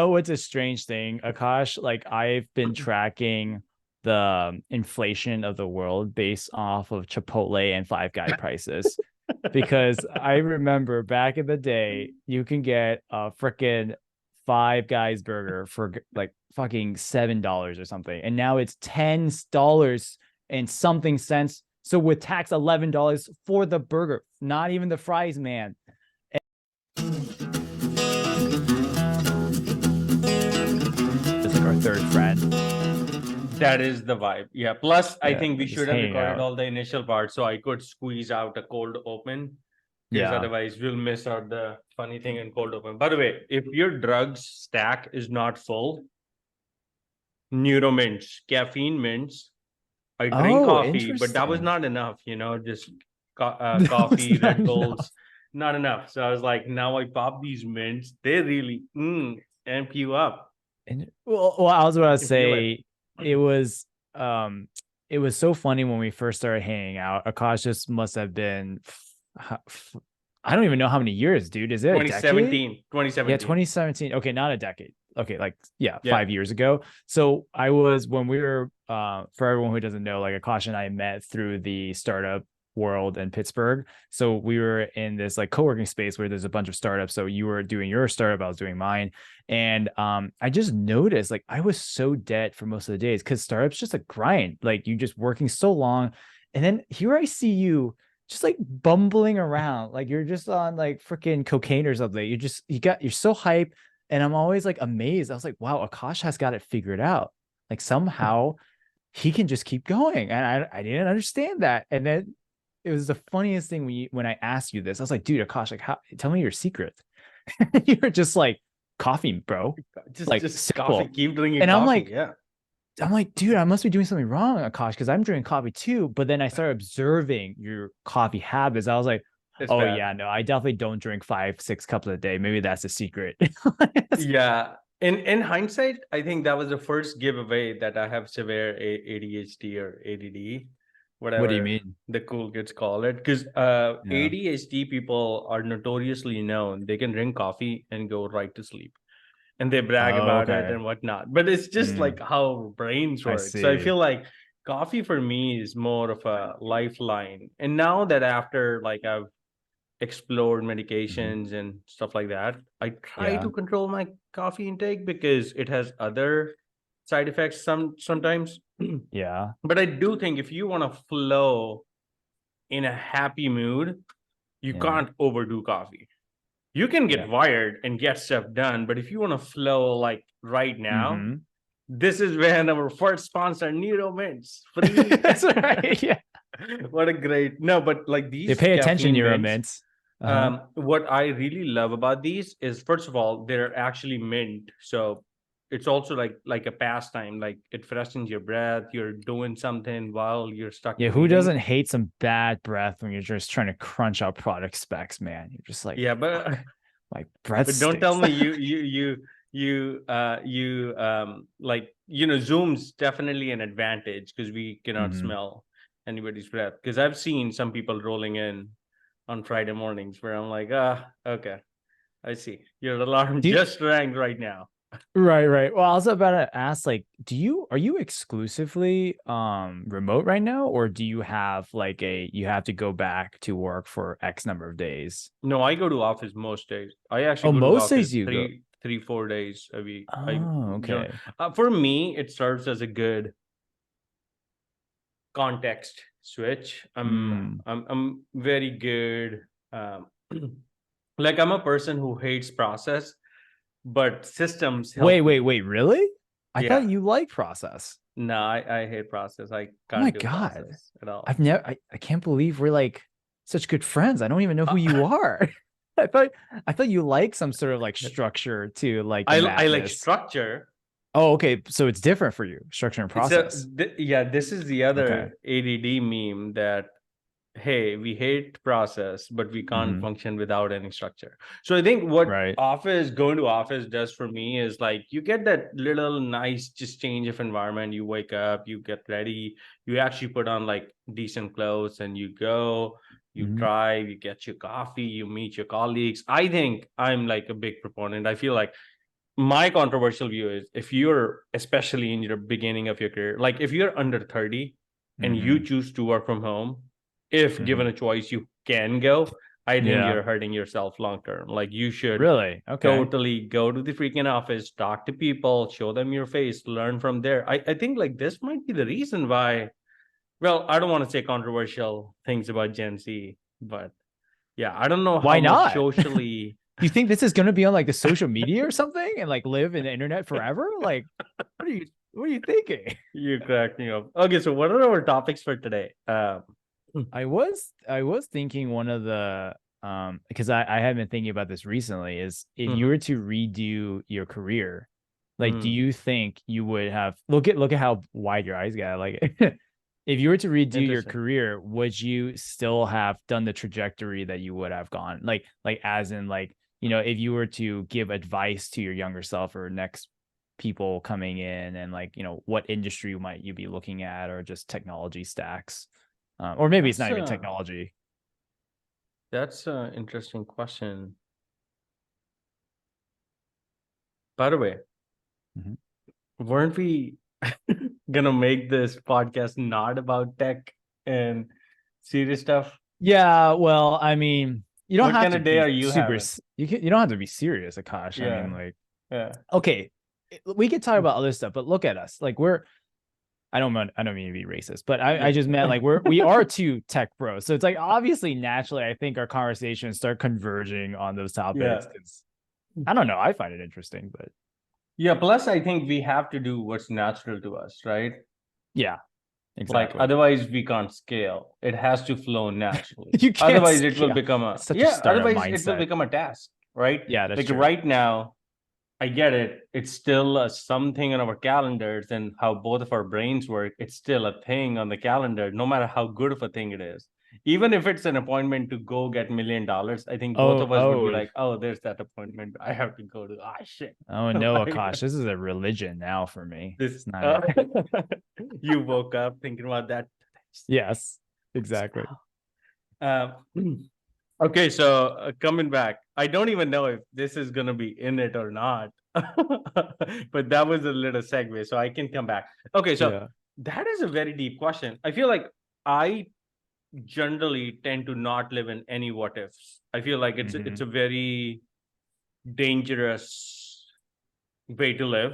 Oh, it's a strange thing, Akash. Like I've been tracking the inflation of the world based off of Chipotle and Five Guy prices. Because I remember back in the day, you can get a freaking Five Guys burger for like fucking $7 or something. And now it's $10 and something cents. So with tax, $11 for the burger, not even the fries, man. It's like our third friend. That is the vibe. Yeah. Plus, I Yeah, think we just should have hanging recorded out. all the initial part so I could squeeze out a cold open because Yeah. otherwise we'll miss out the funny thing in cold open. By the way, if your drugs stack is not full, neuromints, caffeine mints. I drink Oh, coffee, but that was interesting. not enough, just That was coffee, not Red enough. Bulls, not enough. So I was like, now I pop these mints. They really amp you up. And well, I was about I to can feel it. say it was um it was so funny when we first started hanging out. Akash just must have been I don't even know how many years, dude. Is it a decade? 2017, Yeah, 2017. 2017. Okay, not a decade. Okay, like yeah, Yeah. 5 years ago. So I was when we were for everyone who doesn't know, like Akash and I met through the startup world in Pittsburgh. So we were in this like co-working space where there's a bunch of startups. So you were doing your startup, I was doing mine. And I just noticed like I was so dead for most of the days because startups just a grind. Like you just working so long. And then here I see you just like bumbling around like you're just on like freaking cocaine or something. You're so hype, and I'm always like amazed. I was like, wow, Akash has got it figured out. Like somehow he can just keep going, and I didn't understand that. And then it was the funniest thing when I asked you this. I was like, dude, Akash, like, how? Tell me your secret. You were just like coffee, bro, like Just coffee. simple. Keep drinking And coffee. Yeah. I'm like, dude, I must be doing something wrong, Akash, because I'm drinking coffee too. But then I started observing your coffee habits. I was like, It's oh bad. yeah, no, I definitely don't drink 5, 6 cups a day. Maybe that's the secret. Yeah. In hindsight, I think that was the first giveaway that I have severe ADHD or ADD, What do you whatever mean? the cool kids call it. Because Yeah. ADHD people are notoriously known. They can drink coffee and go right to sleep. And they brag Oh, about it okay. and whatnot. But it's just like Mm, how brains I work. So I see. feel like coffee for me is more of a lifeline. And now that after like I've explored Mhm. medications and stuff like that, I try Yeah. to control my coffee intake because it has other side effects sometimes. Yeah. But I do think if you want to flow in a happy mood, you Yeah. can't overdo coffee. You can Yeah. get wired and get stuff done, but if you want to flow like right now, Hmm. this is when our first sponsor, Nero Mints, free. That's right. Yeah. What a great no, but like They these pay attention, caffeine you're a mints, mint. Uh-huh. what I really love about these is first of all, they're actually mint. So it's also like a pastime, like it freshens your breath, you're doing something while you're stuck Yeah, in who meetings. doesn't hate some bad breath when you're just trying to crunch out product specs, man? You're just like, Yeah, fuck, my breath but don't tell stinks. me you like Zoom's definitely an advantage because we cannot Hmm. smell anybody's breath. Because I've seen some people rolling in on Friday mornings where I'm like, okay, I see. Your alarm Do you, just rang right now. right, right. Well, I was about to ask, like, are you exclusively remote right now, or do you have like you have to go back to work for X number of days? No, I go to office most days. I actually Oh, go to most office days you go. three, 4 days a week. I Oh, don't. okay. For me, it serves as a good context switch. Mm. I'm very good. Um, like I'm a person who hates process, but systems Wait, help wait, me. wait, really? I thought Yeah. you like process. No, I hate process. I Oh my can't do God. process at all. I've never I can't believe we're like such good friends. I don't even know who you are. I thought I thought you like some sort of like structure to like the I like madness. structure. Oh, okay. So it's different for you, structure and It's a process. yeah. This is the Okay. other ADD meme that hey, we hate process, but we can't Hmm. function without any structure. So I think what Right. office going to office does for me is like you get that little nice just change of environment. You wake up, you get ready, you actually put on like decent clothes and you go, you Hmm. drive, you get your coffee, you meet your colleagues. I think I'm like a big proponent. I feel like my controversial view is, if you're especially in your beginning of your career, like if you're under 30 and you choose to work from home, if given a choice, you can go. I think Yeah. you're hurting yourself long term. Like you should Really? Okay. totally go to the freaking office, talk to people, show them your face, learn from there. I think like this might be the reason why. Well, I don't want to say controversial things about Gen Z, but yeah, I don't know Why how much not? socially. You think this is going to be on like the social media or something and like live in the internet forever? Like, what are you thinking? You cracked me up. Okay, so what are our topics for today? I was thinking one of the because I have been thinking about this recently, is if you were to redo your career, like do you think you would have look at how wide your eyes got? Like if you were to redo your career, would you still have done the trajectory that you would have gone? Like as in like, you know, if you were to give advice to your younger self or next people coming in, and like, you know, what industry might you be looking at, or just technology stacks? Or maybe it's not even technology. That's an interesting question. By the way, weren't we gonna make this podcast not about tech and serious stuff? Yeah, well, I mean, you don't What have kind to of day be are you super. having? You don't have to be serious, Akash. I Yeah, mean, like, yeah. okay, we could talk about other stuff, but look at us. Like, I don't mean to be racist, but I just meant like we are two tech bros. So it's like obviously naturally, I think our conversations start converging on those topics. Because I don't know, I find it interesting, but yeah. Plus, I think we have to do what's natural to us, right? yeah, exactly. Like otherwise, we can't scale. It has to flow naturally. You can't Otherwise, it will scale. become a It's such a startup Otherwise, it will mindset. become a task, right? Yeah, that's like true. right now, I get it. It's still something on our calendars, and how both of our brains work. It's still a thing on the calendar, no matter how good of a thing it is. Even if it's an appointment to go get $1 million, I think both of us would be like, "Oh, there's that appointment. I have to go to." Ah, shit. Oh no, Akash, this is a religion now for me. This It's not you woke up thinking about that. Yes, exactly. Um, okay, so coming back, I don't even know if this is gonna be in it or not, but that was a little segue, so I can come back. Okay, so that is a very deep question. I feel like I generally tend to not live in any what ifs. I feel like it's a very dangerous way to live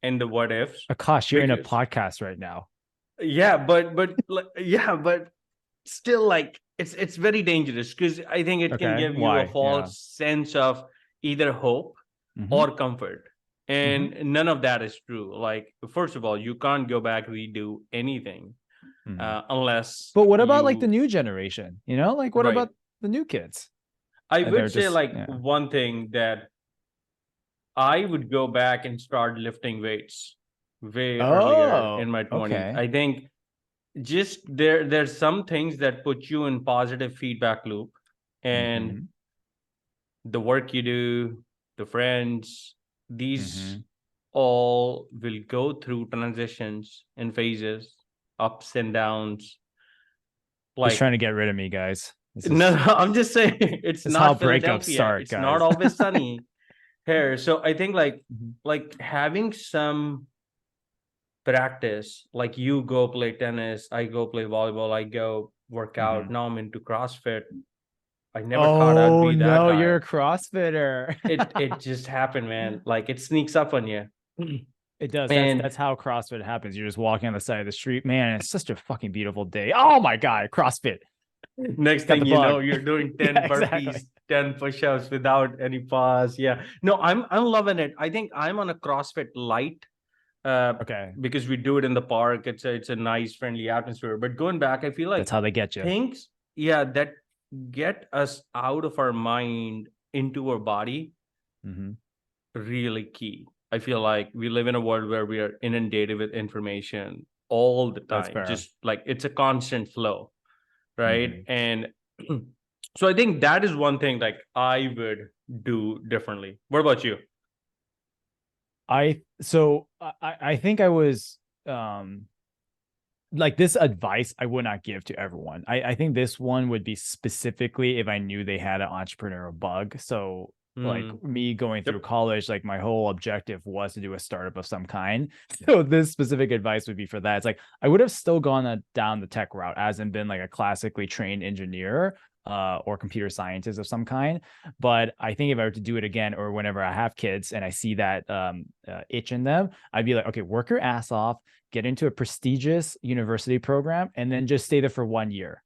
in the what ifs. Akash, you're in a podcast right now. Yeah, but still, like it's very dangerous, because I think it can give you a false sense of either hope or comfort, and none of that is true. Like, first of all, you can't go back redo anything unless. But what about like the new generation? You know, like what Right. about the new kids? I would say one thing that I would go back and start lifting weights way earlier in my 20s. I think just there's some things that put you in positive feedback loop, and the work you do, the friends, these all will go through transitions and phases, ups and downs. Like, he's trying to get rid of me, guys. No, I'm just saying it's not how breakups start, it's guys. not always sunny here. So I think like having some practice, like you go play tennis, I go play volleyball, I go work out. Now I'm into CrossFit. I never thought I'd be that guy. You're a CrossFitter. it just happened, man. Like it sneaks up on you. It does. That's how CrossFit happens. You're just walking on the side of the street. Man, it's such a fucking beautiful day. Oh my God, CrossFit. Next thing you know, you're doing 10 burpees, 10 push-ups without any pause. Yeah. No, I'm loving it. I think I'm on a CrossFit light. Because we do it in the park. It's a nice, friendly atmosphere. But going back, I feel like that's how they get you. Things, that get us out of our mind into our body, really key. I feel like we live in a world where we are inundated with information all the time. Just like it's a constant flow, right? And so I think that is one thing like I would do differently. What about you? I think I was like, this advice I would not give to everyone. I think this one would be specifically if I knew they had an entrepreneurial bug. So like me going through college, like my whole objective was to do a startup of some kind. So this specific advice would be for that. It's like I would have still gone down the tech route, as in been like a classically trained engineer or computer scientist of some kind. But I think if I were to do it again, or whenever I have kids and I see that itch in them, I'd be like, okay, work your ass off, get into a prestigious university program, and then just stay there for 1 year.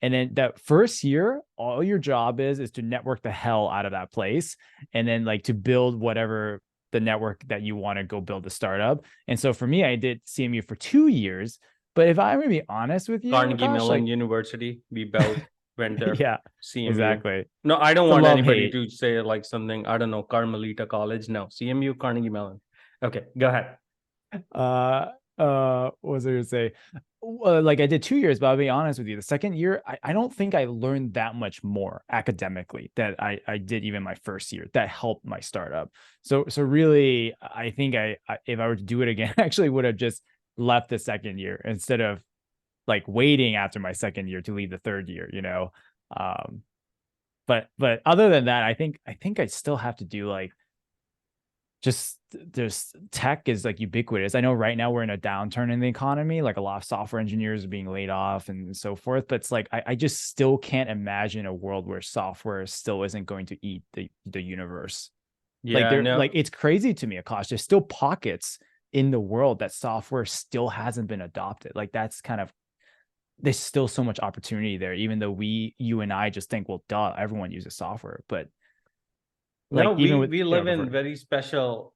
And then that first year, all your job is to network the hell out of that place. And then like to build whatever the network that you want to go build a startup. And so for me, I did CMU for 2 years. But if I'm going to be honest with you, Carnegie Mellon University, we both went there. Yeah, CMU. Exactly. No, I don't want anybody to say like something, I don't know, Carmelita College. No, CMU, Carnegie Mellon. Okay, go ahead. What was I going to say? Like I did 2 years, but I'll be honest with you, the second year, I don't think I learned that much more academically that I did even my first year that helped my startup. So really, I think I if I were to do it again, I actually would have just left the second year instead of like waiting after my second year to leave the third year, you know? But other than that, I think I still have to do like, just there's tech is like ubiquitous. I know right now we're in a downturn in the economy, like a lot of software engineers are being laid off and so forth. But it's like I just still can't imagine a world where software still isn't going to eat the universe. Yeah, like it's crazy to me, Akash. There's still pockets in the world that software still hasn't been adopted. Like that's kind of, there's still so much opportunity there, even though you and I just think, well, duh, everyone uses software, but like, no, we live in very special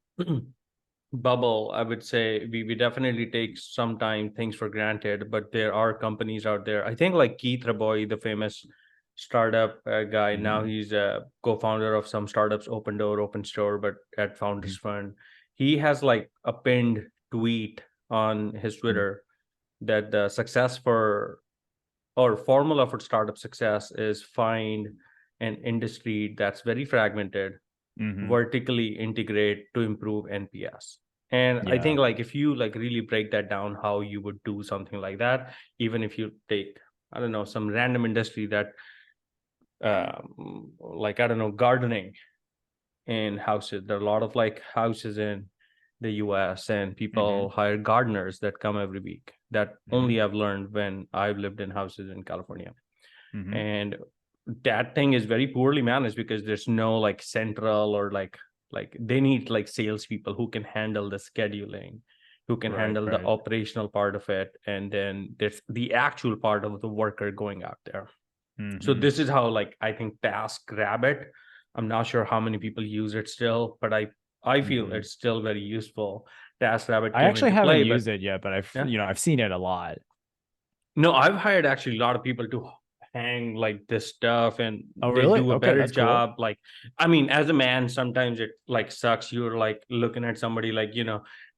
bubble. I would say we definitely take sometimes things for granted, but there are companies out there. I think like Keith Raboy, the famous startup guy, now he's a co-founder of some startups, Open Door, Open Store, but at Founders Fund. He has like a pinned tweet on his Twitter that the success for or formula for startup success is find an industry that's very fragmented, vertically integrate to improve NPS. And I think like if you like really break that down, how you would do something like that, even if you take, I don't know, some random industry that like, I don't know, gardening in houses. There are a lot of like houses in the US and people hire gardeners that come every week. That only I've learned when I've lived in houses in California. And that thing is very poorly managed because there's no like central or like they need like salespeople who can handle the scheduling, who can handle the operational part of it. And then there's the actual part of the worker going out there. So this is how like I think TaskRabbit, I'm not sure how many people use it still, but I feel it's still very useful. TaskRabbit. I actually haven't used it yet, but I've seen it a lot. No, I've hired actually a lot of people to hang like this stuff, and they do a better job. Cool. Like, I mean, as a man, sometimes it like sucks. You're like looking at somebody like,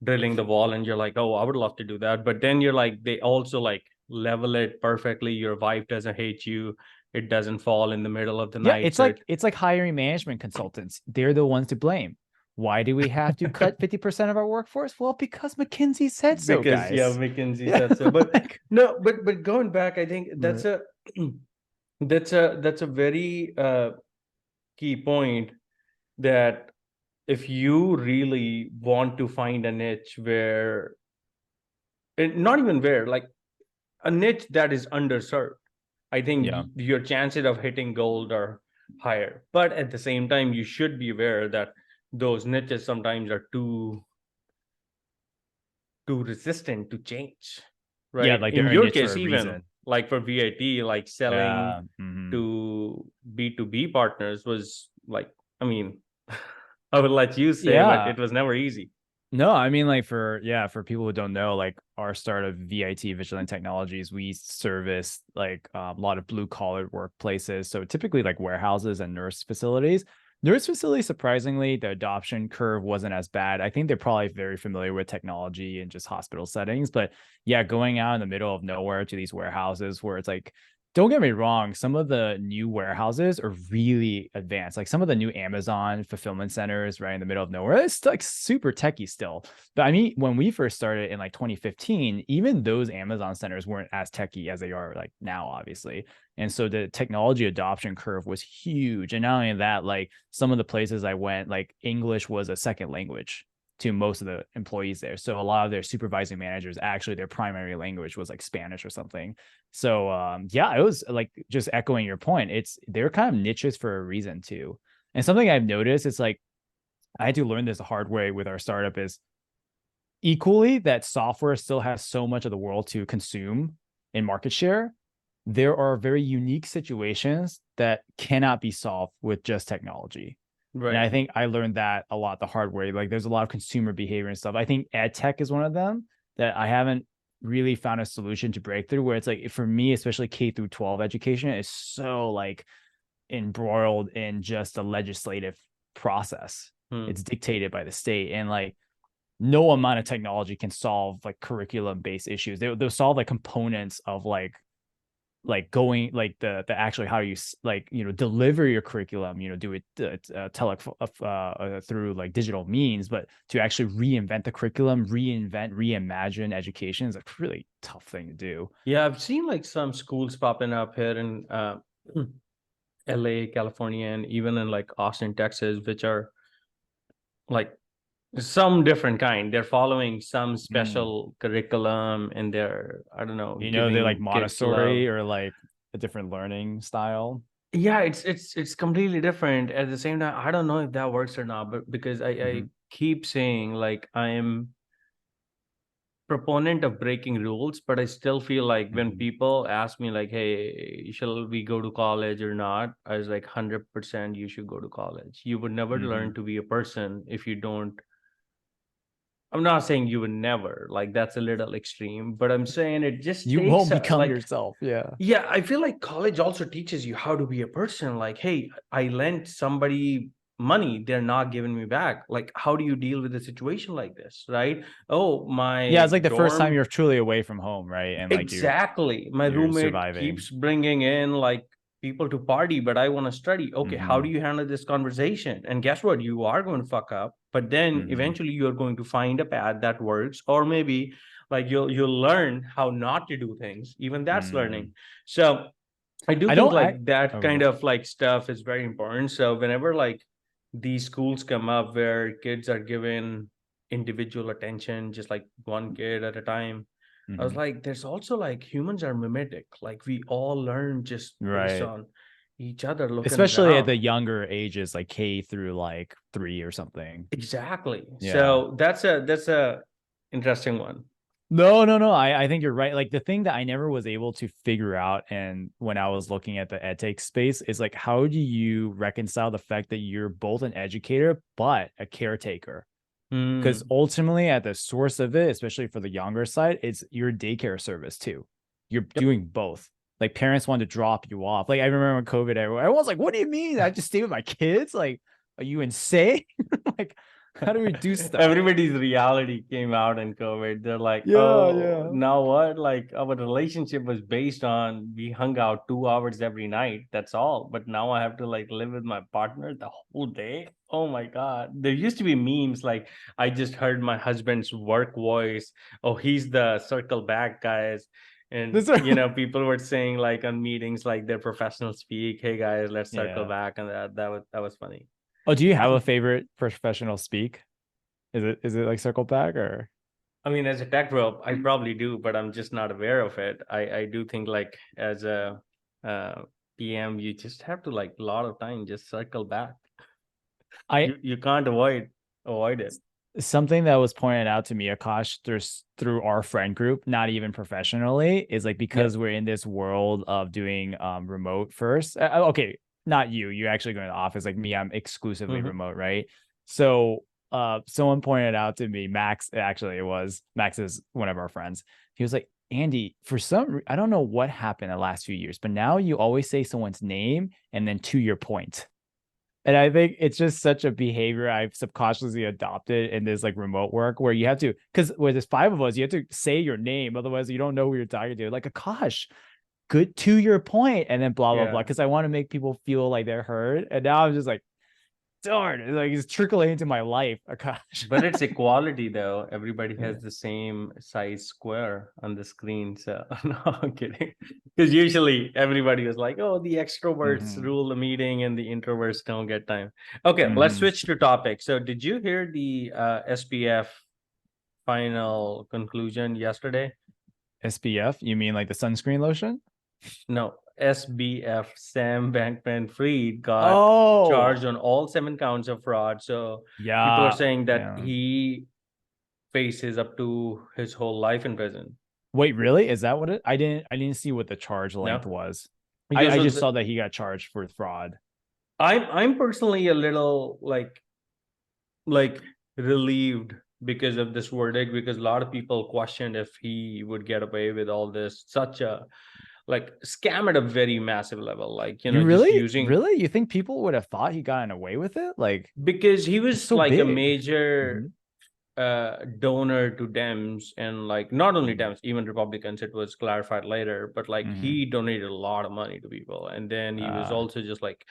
drilling the wall and you're like, oh, I would love to do that. But then you're like, they also like level it perfectly. Your wife doesn't hate you. It doesn't fall in the middle of the night. It's like hiring management consultants. They're the ones to blame. Why do we have to cut 50% of our workforce? Well, because McKinsey said so, guys. Yeah, McKinsey said so. But no, but going back, I think that's a very key point, that if you really want to find a niche where, not even where, like a niche that is underserved, I think your chances of hitting gold are higher. But at the same time, you should be aware that those niches sometimes are too resistant to change, right? Yeah, like in your case, even like for VIT, like selling to B2B partners was like, I mean, I would let you say, but it was never easy. No, I mean, like for people who don't know, like our startup VIT Vigilant Technologies, we service like a lot of blue collar workplaces. So typically like warehouses and nurse facilities. Nurse facilities, surprisingly, the adoption curve wasn't as bad. I think they're probably very familiar with technology and just hospital settings. But yeah, going out in the middle of nowhere to these warehouses where it's like don't get me wrong, some of the new warehouses are really advanced. Like some of the new Amazon fulfillment centers right in the middle of nowhere, it's like super techy still. But I mean, when we first started in like 2015, even those Amazon centers weren't as techy as they are like now, obviously. And so the technology adoption curve was huge. And not only that, like some of the places I went, like English was a second language to most of the employees there. So a lot of their supervising managers, actually their primary language was like Spanish or something. So yeah, it was like just echoing your point. They're kind of niches for a reason too. And something I've noticed, it's like I had to learn this the hard way with our startup is equally that software still has so much of the world to consume in market share. There are very unique situations that cannot be solved with just technology. Right. And I think I learned that a lot the hard way. Like there's a lot of consumer behavior and stuff. I think ed tech is one of them that I haven't really found a solution to break through, where it's like for me, especially K through 12 education is so like embroiled in just a legislative process. It's dictated by the state. And like no amount of technology can solve like curriculum based issues. They'll solve like components of like going like the actually how you like deliver your curriculum, do it through like digital means, but to actually reinvent the curriculum, reimagine education is a really tough thing to do. Yeah, I've seen like some schools popping up here in LA, California, and even in like Austin, Texas, which are like some different kind. They're following some special curriculum, and they're, I don't know, they're like Montessori or like a different learning style. Yeah, it's completely different. At the same time, I don't know if that works or not, but because I keep saying like I am proponent of breaking rules, but I still feel like when people ask me like, hey, shall we go to college or not, I was like 100% you should go to college. You would never learn to be a person if you don't. I'm not saying you would never, like that's a little extreme, but I'm saying it just you won't become yourself. Yeah, I feel like college also teaches you how to be a person. Like, hey, I lent somebody money, they're not giving me back. Like, how do you deal with a situation like this, right? Oh, it's like the first time you're truly away from home, right? And like exactly, my roommate keeps bringing in like people to party, but I want to study. Okay, how do you handle this conversation? And guess what? You are going to fuck up, but then eventually you're going to find a path that works, or maybe like you'll learn how not to do things. Even that's learning. So I think like that kind of like stuff is very important. So whenever like these schools come up where kids are given individual attention, just like one kid at a time, I was like, there's also like humans are mimetic. Like we all learn just based on each other, looking especially around. At the younger ages, like K through like 3 or something. Exactly. Yeah. So that's a interesting one. No. I think you're right. Like the thing that I never was able to figure out, and when I was looking at the edtech space, is like how do you reconcile the fact that you're both an educator but a caretaker? Because ultimately, at the source of it, especially for the younger side, it's your daycare service too. You're doing both. Like parents want to drop you off. Like I remember when COVID, everyone's like, "What do you mean? I just stay with my kids? Like, are you insane? Like, how do we do stuff?" Everybody's reality came out in COVID. They're like, now what? Like our relationship was based on we hung out 2 hours every night. That's all. But now I have to like live with my partner the whole day. Oh my God. There used to be memes like I just heard my husband's work voice. Oh, he's the circle back guys. And people were saying like on meetings like their professional speak, hey guys, let's circle back. And that was funny. Oh, do you have a favorite professional speak? Is it like circle back or? I mean, as a tech bro, I probably do, but I'm just not aware of it. I do think like as a PM, you just have to like a lot of time just circle back. You can't avoid it. Something that was pointed out to me, Aakash, through our friend group, not even professionally, is like because we're in this world of doing remote first. Okay, not you. You're actually going to the office. Like me, I'm exclusively remote, right? So someone pointed out to me, Max, actually Max is one of our friends. He was like, Andy, I don't know what happened the last few years, but now you always say someone's name and then to your point. And I think it's just such a behavior I've subconsciously adopted in this like remote work where you have to, because where there's 5 of us, you have to say your name. Otherwise, you don't know who you're talking to. Like, Akash, good to your point, and then blah blah blah, Yeah. because I want to make people feel like they're heard. And now I'm just like, darn, like it's trickling into my life, Akash. But it's equality though. Everybody Yeah. has the same size square on the screen. So no, I'm kidding. Because usually everybody was like, oh, the extroverts Mhm. rule the meeting and the introverts don't get time. Okay, let's Mhm. switch to topic. So did you hear the SPF final conclusion yesterday? SPF, you mean like the sunscreen lotion? No, SBF, Sam Bankman Fried got Oh, charged on all 7 counts of fraud. So people are yeah, saying that yeah. he faces up to his whole life in prison. Wait, really? Is that what it? I didn't see what the charge length No, was. because I just saw that he got charged for fraud. I'm personally a little like relieved because of this verdict, because a lot of people questioned if he would get away with all this, such a like scam at a very massive level, like You just really, using, really, you think people would have thought he gotten away with it? Like, because he it's was so like a big. major Mhm. donor to Dems, and like not only Mhm. Dems, even Republicans. It was clarified later, but like Mhm. he donated a lot of money to people, and then he was Uh, also just like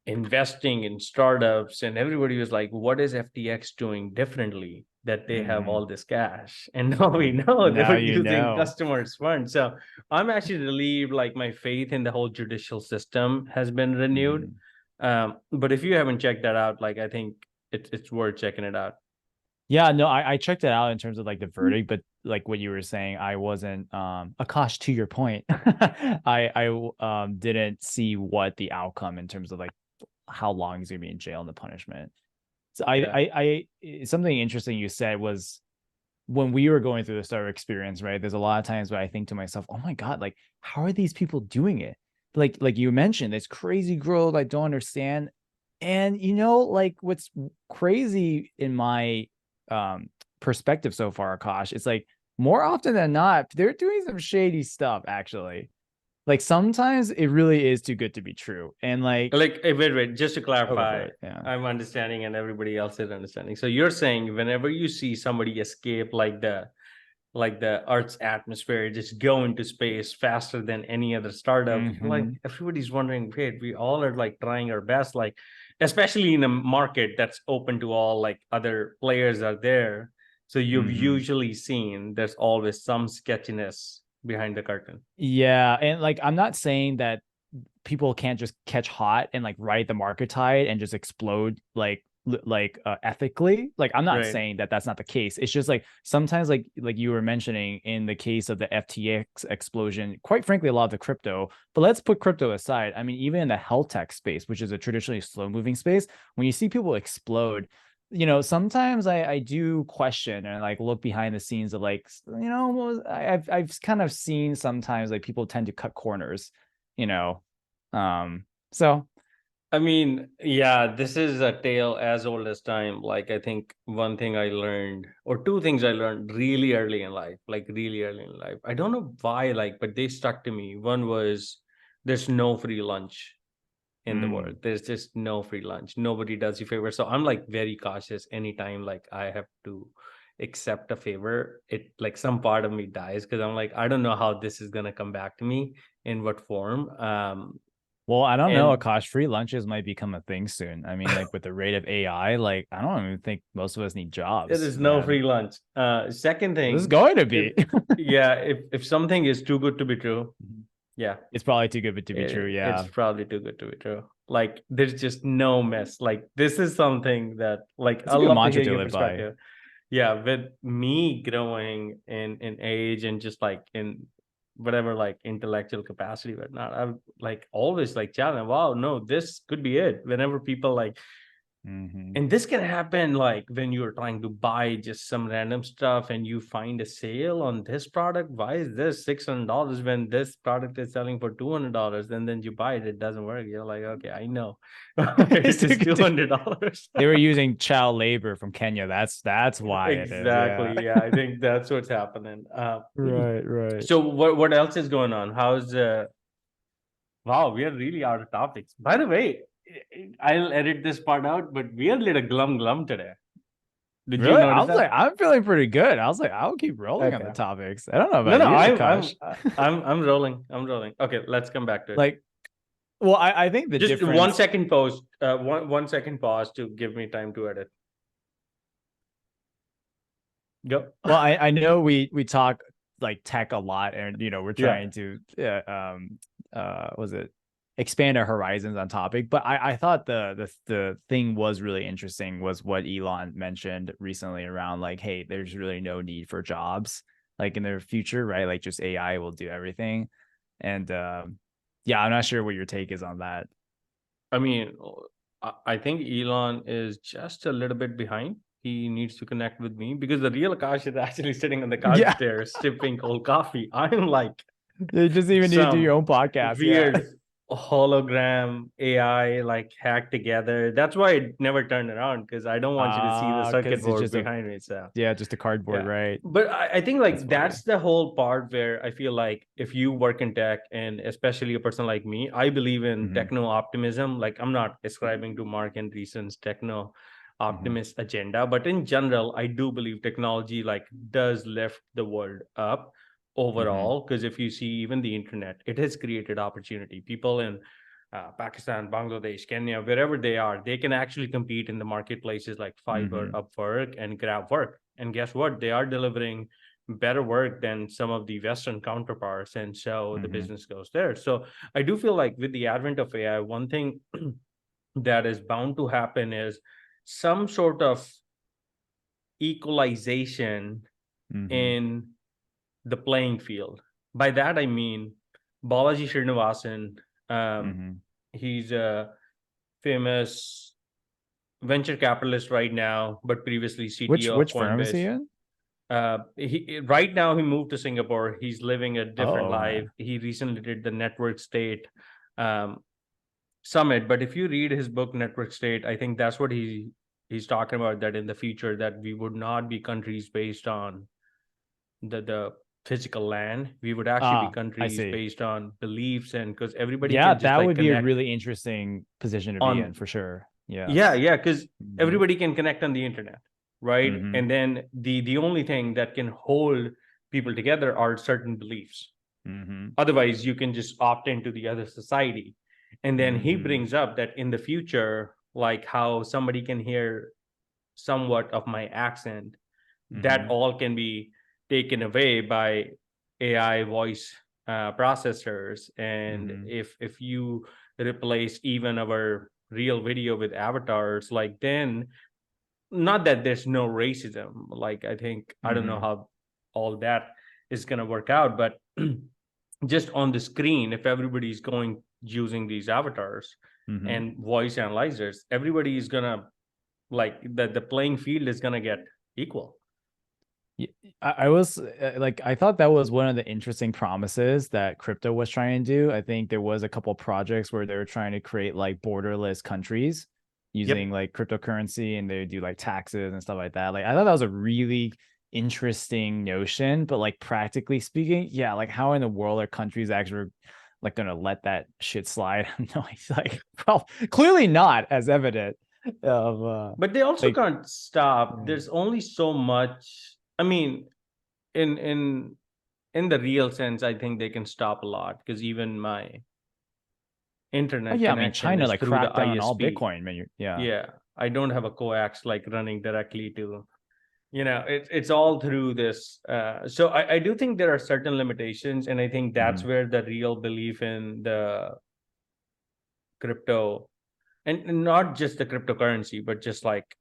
investing in startups, and everybody was like, what is FTX doing differently that they have mhm. all this cash? And now we know they Now were you using know. customers funds. So I'm actually relieved, like my faith in the whole judicial system has been renewed. Mhm. But if you haven't checked that out, like I think it's worth checking it out. Yeah, no, I checked it out in terms of like the verdict, but like what you were saying, I wasn't Akash, to your point. I didn't see what the outcome in terms of like how long he's gonna be in jail and the punishment. So Yeah. something interesting you said was when we were going through the startup experience, right? There's a lot of times where I think to myself, oh my God, like how are these people doing it? Like you mentioned, this crazy growth I don't understand. And like what's crazy in my perspective so far, Akash, it's like more often than not, they're doing some shady stuff, actually. Like sometimes it really is too good to be true. And like, Like, wait, just to oh, go for clarify, it. Yeah. I'm understanding and everybody else is understanding. So you're saying whenever you see somebody escape like the Earth's atmosphere, just go into space faster than any other startup, like Mm-hmm. everybody's wondering, wait, we all are like trying our best, like especially in a market that's open to all, like other players are there. So you've Mm-hmm. usually seen there's always some sketchiness behind the curtain. Yeah. And like, I'm not saying that people can't just catch hot and like ride the market tide and just explode ethically. Like I'm not Right. saying that that's not the case. It's just like sometimes like you were mentioning in the case of the FTX explosion, quite frankly a lot of the crypto, but let's put crypto aside. I mean, even in the health tech space, which is a traditionally slow moving space, when you see people explode, sometimes I do question and like look behind the scenes of like, I've kind of seen sometimes like people tend to cut corners, you know. So I mean, yeah, this is a tale as old as time. Like, I think one thing I learned, or two things I learned really early in life, like really early in life. I don't know why, like, but they stuck to me. One was there's no free lunch in the world. mm, There's just no free lunch. Nobody does you favor. So I'm like very cautious anytime like I have to accept a favor. It like some part of me dies because I'm like, I don't know how this is gonna come back to me in what form. well, I don't know, And Akash, free lunches might become a thing soon. I mean, like with the rate of AI, like I don't even think most of us need there jobs. is no Yeah, free lunch. Second this is thing, going to if be. yeah, if something is too good to be true, yeah, It's probably too good to be true. it's Yeah, probably too good to be true. Like there's just no mess. Like this is something that like it's a I'd good love to mantra hear to your live by. perspective. Yeah, with me growing in age and just like in whatever like intellectual capacity, but not I've like always like challenge. Wow, no, this could be it. Whenever people like, Hmm. and this can happen like when you're trying to buy just some random stuff and you find a sale on this product. Why is this $600 when this product is selling for $200? And then you buy it, it doesn't work. You're like, okay, I know. It's It too is good to. $200. They were using child labor from Kenya. That's why it is. Yeah. Exactly. Yeah, I think that's what's happening. Right. Right. So what else is going on? How's wow, we are really out of topics. By the way, I'll edit this part out, but we are a little glum glum today. Did really? you notice I was that? like, I'm feeling pretty good. I was like, I'll keep rolling on the topics. I don't know about no, you, I'm rolling. I'm rolling. Okay, let's come back to it. Like, well, I think the just difference... 1 second pause. 1 second pause to give me time to edit. Go. Well, I know we talk like tech a lot, and we're trying to was it expand our horizons on topic. But I thought the thing was really interesting was what Elon mentioned recently around like, hey, there's really no need for jobs like in the future, right? Like just AI will do everything. And yeah, I'm not sure what your take is on that. I mean, I think Elon is just a little bit behind. He needs to connect with me because the real Akash is actually sitting on the couch there sipping cold coffee. I'm like, you just even need to do your own podcast. Weird hologram AI like hacked together. That's why it never turned around, because I don't want you to see the circuit board behind me. So just a cardboard, right? But I think like that's the whole part where I feel like if you work in tech, and especially a person like me, I believe in techno optimism. Like I'm not ascribing to Mark and Andreessen's techno optimist agenda, but in general, I do believe technology like does lift the world up overall, because if you see even the internet, it has created opportunity. People in Pakistan, Bangladesh, Kenya, wherever they are, they can actually compete in the marketplaces like Fiverr, Upwork, and Grab Work. And guess what? They are delivering better work than some of the Western counterparts. And so the business goes there. So I do feel like with the advent of AI, one thing that is bound to happen is some sort of equalization in the playing field. By that, I mean Balaji Srinivasan. He's a famous venture capitalist right now, but previously CTO which of Coinbase. Firm is he in? Right now he moved to Singapore. He's living a different life. He recently did the Network State summit. But if you read his book Network State, I think that's what he's talking about, that in the future that we would not be countries based on the physical land. We would actually be countries based on beliefs, and because everybody can just that would be a really interesting position to be in for sure. Because everybody can connect on the internet, right? And then the only thing that can hold people together are certain beliefs. Otherwise, you can just opt into the other society. And then he brings up that in the future, like how somebody can hear somewhat of my accent, that all can be taken away by AI voice processors. And if you replace even our real video with avatars, like then not that there's no racism, like I think I don't know how all that is going to work out, but just on the screen, if everybody's going using these avatars and voice analyzers, everybody is gonna like the playing field is gonna get equal. I was like, I thought that was one of the interesting promises that crypto was trying to do. I think there was a couple projects where they were trying to create like borderless countries using like cryptocurrency, and they do like taxes and stuff like that. Like I thought that was a really interesting notion, but like practically speaking, like how in the world are countries actually like gonna let that shit slide? No, it's like, well, clearly not, as evident of but they also like, can't stop. There's only so much. I mean, in the real sense, I think they can stop a lot, because even my internet connection, I mean, China like cracked down on all Bitcoin. I don't have a coax like running directly to, it's all through this. So I do think there are certain limitations, and I think that's where the real belief in the crypto, and not just the cryptocurrency, but just like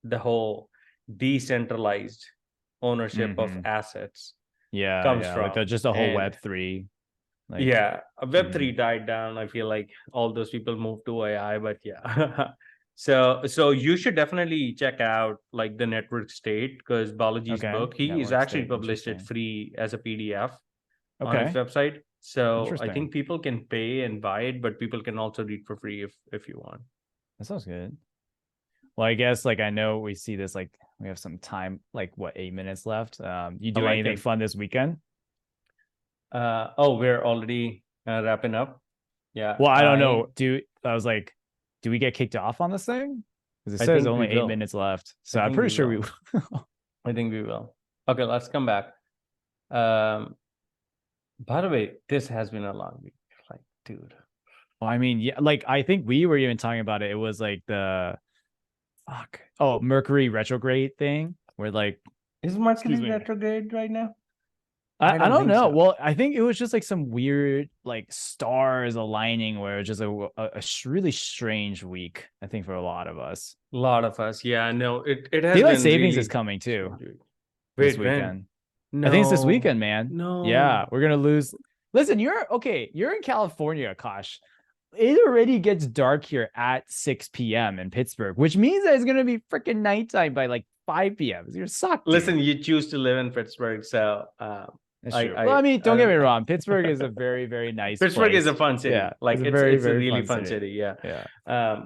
the whole decentralized ownership of assets comes from. Like just a whole Web3. Like, Web3 died down. I feel like all those people moved to AI, but so you should definitely check out like the Network State, because Balaji's book, he is actually published it free as a PDF on his website. So I think people can pay and buy it, but people can also read for free if you want. That sounds good. Well, I guess like I know we see this, like we have some time, like what, 8 minutes left. You do anything fun this weekend? We're already wrapping up. Well, I don't know. I was like, do we get kicked off on this thing? Because it says only 8 minutes left. So I'm pretty sure we will. I think we will. Okay, let's come back. By the way, this has been a long week. Like, dude. Well, I mean, yeah, like I think we were even talking about it. It was like the Mercury retrograde thing where like is Mercury retrograde right now? I don't know. So. Well, I think it was just like some weird like stars aligning where it was just a really strange week, I think, for a lot of us. Yeah. No, it has Daylight savings is coming too. This weekend. No. I think it's this weekend, man. No. Yeah, we're gonna lose. Listen, you're in California, Akash. It already gets dark here at 6 p.m. in Pittsburgh, which means that it's gonna be freaking nighttime by like 5 p.m. You're sucked. Listen, you choose to live in Pittsburgh, so that's true. Well, I mean, don't get me wrong. Pittsburgh is a very, very nice Pittsburgh place. is a fun city. Yeah, like it's a really fun city. Yeah. Yeah.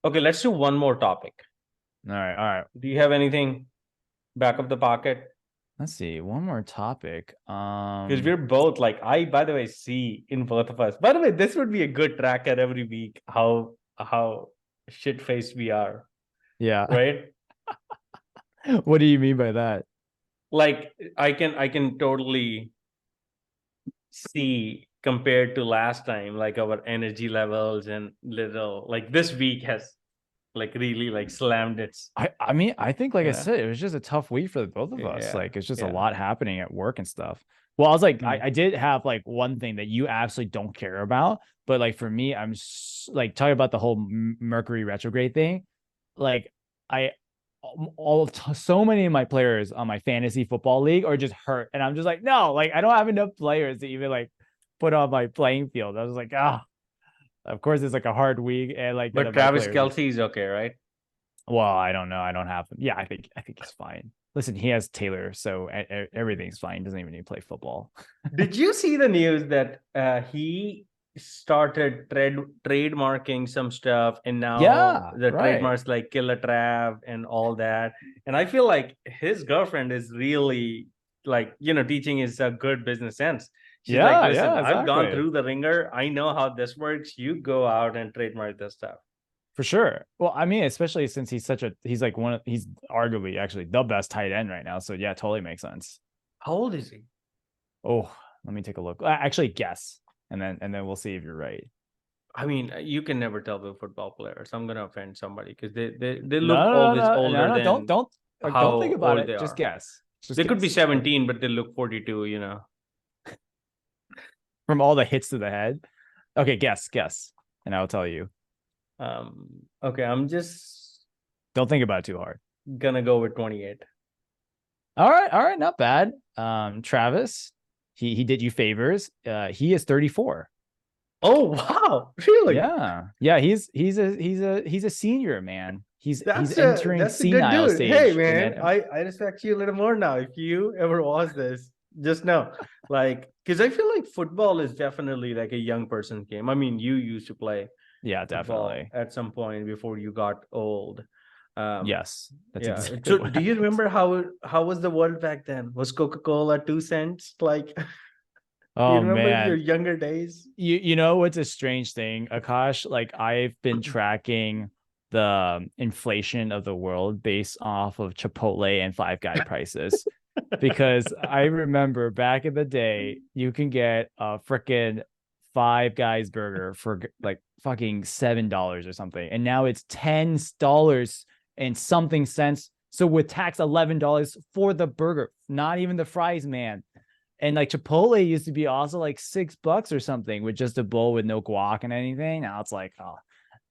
Okay, let's do one more topic. All right. Do you have anything back of the pocket? Let's see. One more topic. Because we're both like, I, by the way, see in both of us. By the way, this would be a good tracker every week, how shit-faced we are. Yeah. Right? What do you mean by that? Like I can totally see compared to last time, like our energy levels and little like this week has like really like slammed its. I mean, I think like I said, it was just a tough week for the both of us. Like it's just a lot happening at work and stuff. Well, I was like, I did have like one thing that you absolutely don't care about, but like for me, I'm like talking about the whole Mercury retrograde thing. Like so many of my players on my fantasy football league are just hurt, and I'm just like, no, like I don't have enough players to even like put on my playing field. I was like, of course it's like a hard week, and like, but Travis Kelce is okay, right? Well, I don't know. I don't have him. Yeah, I think he's fine. Listen, he has Taylor, so everything's fine. He doesn't even need to play football. Did you see the news that he started trademarking some stuff, and now the trademarks like Killer Trav and all that? And I feel like his girlfriend is really like, teaching is a good business sense. She's like, listen, exactly. I've gone through the ringer. I know how this works. You go out and trademark this stuff. For sure. Well, I mean, especially since he's arguably actually the best tight end right now. So yeah, totally makes sense. How old is he? Oh, let me take a look. Actually, guess. And then we'll see if you're right. I mean, you can never tell with football players. I'm gonna offend somebody because they look always older than don't think about it. Just guess. They could be 17, but they look 42. From all the hits to the head. Okay, guess, and I'll tell you. Okay, I'm just don't think about it too hard. Gonna go with 28. All right, not bad. Travis. He did you favors. He is 34. Oh wow, really? Yeah. He's a senior, man. He's entering senile stage. Hey man, I respect you a little more now. If you ever was this, just know, like, because I feel like football is definitely like a young person's game. I mean, you used to play. Yeah, definitely. At some point before you got old. Yes. That's exactly. So do you remember how was the world back then? Was Coca-Cola 2 cents? Like, oh, you remember man, your younger days? You know what's a strange thing, Akash? Like I've been tracking the inflation of the world based off of Chipotle and Five Guys prices. Because I remember back in the day, you can get a freaking Five Guys burger for like fucking $7 or something, and now it's $10 and something cents. So with tax, $11 for the burger, not even the fries, man. And like Chipotle used to be also like $6 or something with just a bowl with no guac and anything. Now it's like, oh,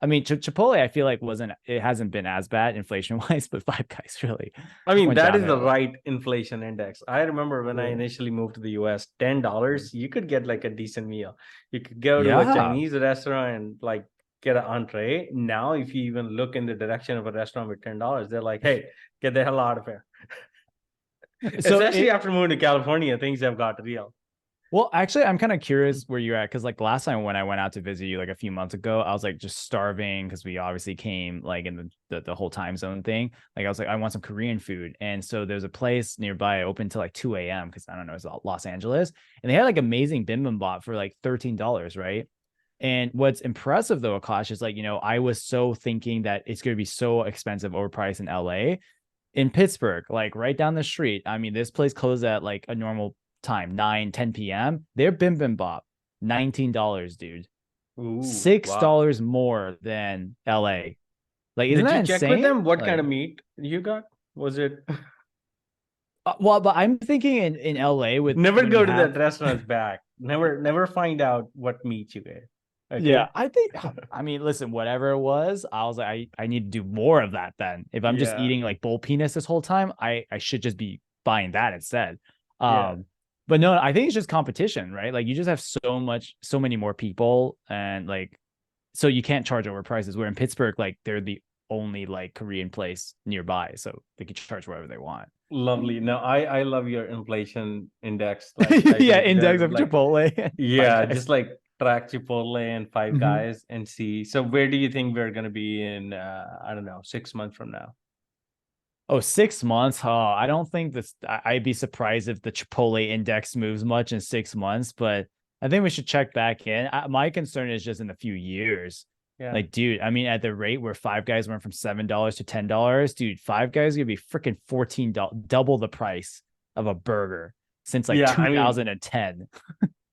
I mean, Chipotle, I feel like it hasn't been as bad inflation wise, but Five Guys really. I mean, that is the right inflation index. I remember when I initially moved to the US, $10, you could get like a decent meal. You could go to a Chinese restaurant and like get an entree. Now, if you even look in the direction of a restaurant with $10, they're like, hey, get the hell out of here. So especially after moving to California, things have got real. Well, actually, I'm kind of curious where you're at, because like last time when I went out to visit you like a few months ago, I was like just starving because we obviously came like in the whole time zone thing. Like I was like, I want some Korean food. And so there's a place nearby open till like 2 a.m. because I don't know, it's Los Angeles. And they had like amazing bibimbap for like $13, right? And what's impressive though, Akash, is like, I was so thinking that it's going to be so expensive, overpriced in LA. In Pittsburgh, like right down the street, I mean, this place closes at like a normal time, 9-10 p.m. Their bibimbap, $19, dude. Ooh, wow. $6 more than LA. Like, isn't Did that you check with insane? them? What kind Like, of meat you got? Was it well, but I'm thinking in LA with never when you go to have, that restaurant's back. Never find out what meat you ate. yeah, Okay. I think, I mean, listen, whatever it was, I was like, I need to do more of that then. If I'm just Yeah. eating like bull penis this whole time, I should just be buying that instead. Yeah. But no, I think it's just competition, right? Like you just have so many more people, and like, so you can't charge over prices. Where in Pittsburgh, like they're the only like Korean place nearby, so they can charge whatever they want. Lovely. No, I love your inflation index. Like I Yeah, think index they're of like, Chipotle, Five yeah, Guys. just like track Chipotle and Five Mhm. Guys and see. So where do you think we're gonna be in I don't know, 6 months from now? Oh, 6 months. Oh, I don't think this. I'd be surprised if the Chipotle index moves much in 6 months, but I think we should check back in. My concern is just in a few years. Yeah. Like, dude, I mean, at the rate where Five Guys went from $7 to $10, dude, Five Guys is gonna be freaking $14, double the price of a burger since like Yeah, I mean, 2010.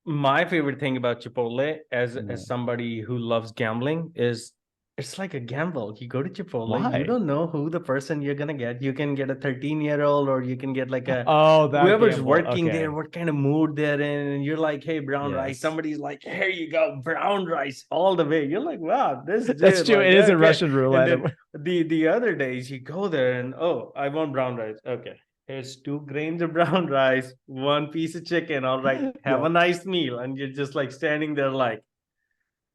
my favorite thing about Chipotle Yeah. as somebody who loves gambling is it's like a gamble. You go to Chipotle, you Why? don't know who the person you're gonna get. You can get a 13-year-old or you can get like a Oh, that whoever's gamble. working there, Okay. what kind of mood they're in. And you're like, hey, brown rice. Yes. Somebody's like, here you go, brown rice all the way. You're like, wow, this That's dude, true. like, It is a okay. Russian And roulette. then the other days you go there and oh, I want brown rice. Okay. Here's 2 grains of brown rice, 1 piece of chicken. All right, have Yeah. a nice meal. And you're just like standing there, like,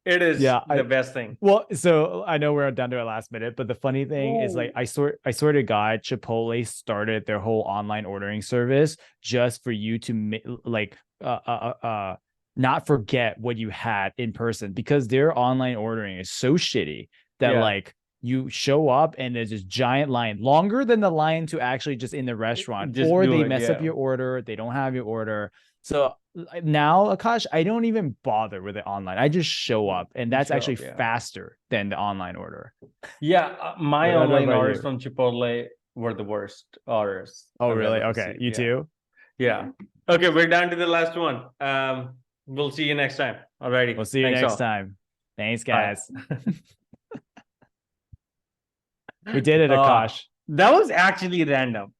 it is Yeah, the best thing. well, so I know we're down to our last minute, but the funny thing is like Ooh. I swear to God, Chipotle started their whole online ordering service just for you to like not forget what you had in person, because their online ordering is so shitty that Yeah. like you show up and there's this giant line longer than the line to actually just in the restaurant, Just or do they it. mess up Yeah. your order, they don't have your order. So now, Akash, I don't even bother with it online. I just show up, and You that's show actually up. Yeah. faster than the online order. Yeah, my I don't know online about orders you. from Chipotle were the worst orders Oh, I've really? ever Okay, received. you Yeah. too. Yeah. Okay, we're down to the last one. We'll see you next time. We'll Alrighty. see you Thanks next all. time. Thanks, Bye. guys. We did it, Akash. That was actually random.